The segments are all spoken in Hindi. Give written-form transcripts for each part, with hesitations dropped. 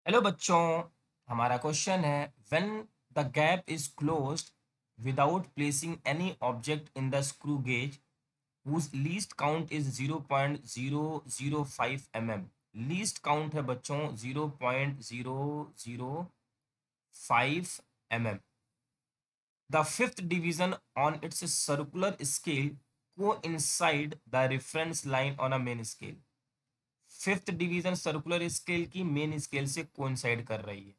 हेलो बच्चों। हमारा क्वेश्चन है when the gap is closed without placing any object in the screw gauge whose least count is 0.005 mm। Least count है बच्चों 0.005 mm। The fifth division on its circular scale को inside the reference line on a main scale. Fifth division circular scale की मेन स्केल से कोइंसाइड कर रही है।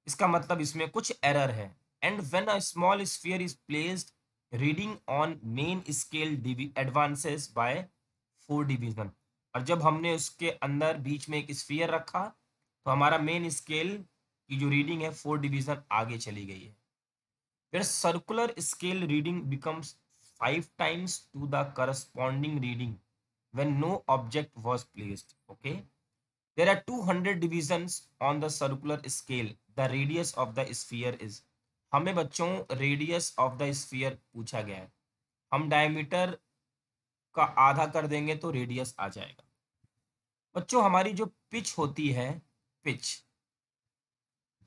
इसका मतलब इसमें कुछ एरर है। And when a small sphere is placed reading on main scale advances by 4 division. और जब हमने उसके अंदर बीच में एक स्फीयर रखा तो हमारा मेन स्केल की जो रीडिंग है 4 डिवीजन आगे चली गई है। फिर circular scale reading becomes 5 times to the corresponding reading when no object was placed. Okay, there are 200 divisions on the circular scale. The radius of the sphere is। हमें बच्चों रेडियस ऑफ द स्फीयर पूछा गया है। हम डायमीटर का आधा कर देंगे तो रेडियस आ जाएगा। बच्चों हमारी जो पिच होती है, पिच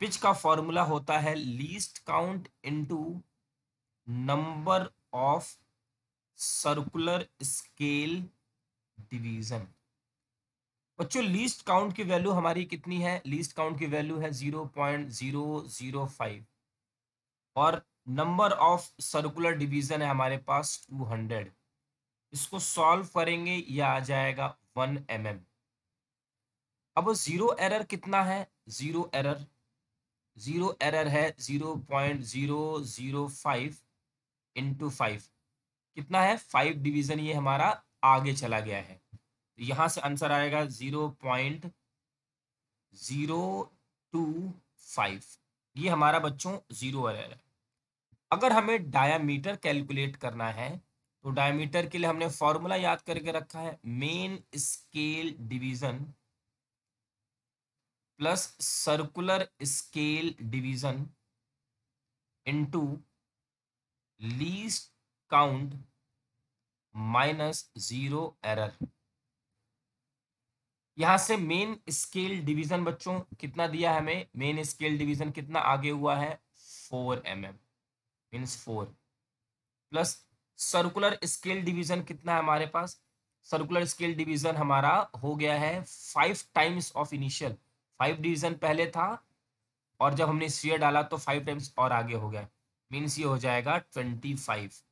पिच का फॉर्मूला होता है least count into number of circular scale division. बच्चों लीस्ट काउंट की वैल्यू हमारी कितनी है? लीस्ट काउंट की वैल्यू है 0.005 और नंबर ऑफ सर्कुलर डिवीजन है हमारे पास 200। इसको सॉल्व करेंगे ये आ जाएगा 1 mm। अब जीरो एरर कितना है? जीरो एरर है 0.005 इंटू 5। कितना है? 5 डिवीजन ये हमारा आगे चला गया है। तो यहाँ से आंसर आएगा 0.025। ये हमारा बच्चों जीरो एरर है। अगर हमें डायामीटर कैलकुलेट करना है तो डायामीटर के लिए हमने फॉर्मूला याद करके रखा है main scale division plus circular scale division into least count minus zero error. यहां से मेन स्केल डिवीजन बच्चों कितना दिया है हमें? मेन स्केल डिवीजन कितना आगे हुआ है? 4 mm, means 4 plus circular scale division कितना है हमारे पास? सर्कुलर स्केल डिवीजन हमारा हो गया है 5 टाइम्स ऑफ इनिशियल। 5 डिवीजन पहले था और जब हमने स्फीयर डाला तो 5 टाइम्स और आगे हो गया, मीन्स ये हो जाएगा 25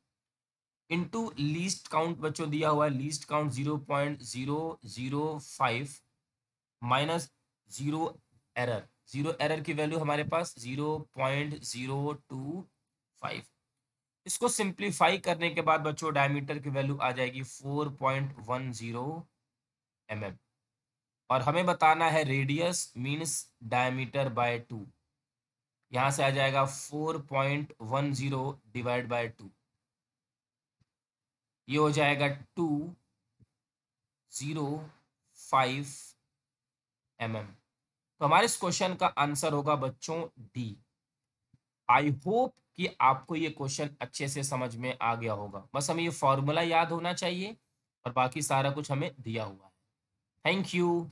इंटू लीस्ट काउंट बच्चों दिया हुआ है least count 0.005 minus zero error. Zero error की वैल्यू हमारे पास 0.025। इसको सिंप्लीफाई करने के बाद बच्चों डायमीटर की वैल्यू आ जाएगी 4.10 mm। और हमें बताना है रेडियस मीन्स डायमीटर बाय 2। यहां से आ जाएगा 4.10 डिवाइड बाय 2। ये हो जाएगा 205 mm। तो हमारे इस क्वेश्चन का आंसर होगा बच्चों डी। आई होप कि आपको ये क्वेश्चन अच्छे से समझ में आ गया होगा। बस हमें ये फॉर्मूला याद होना चाहिए और बाकी सारा कुछ हमें दिया हुआ है। Thank you.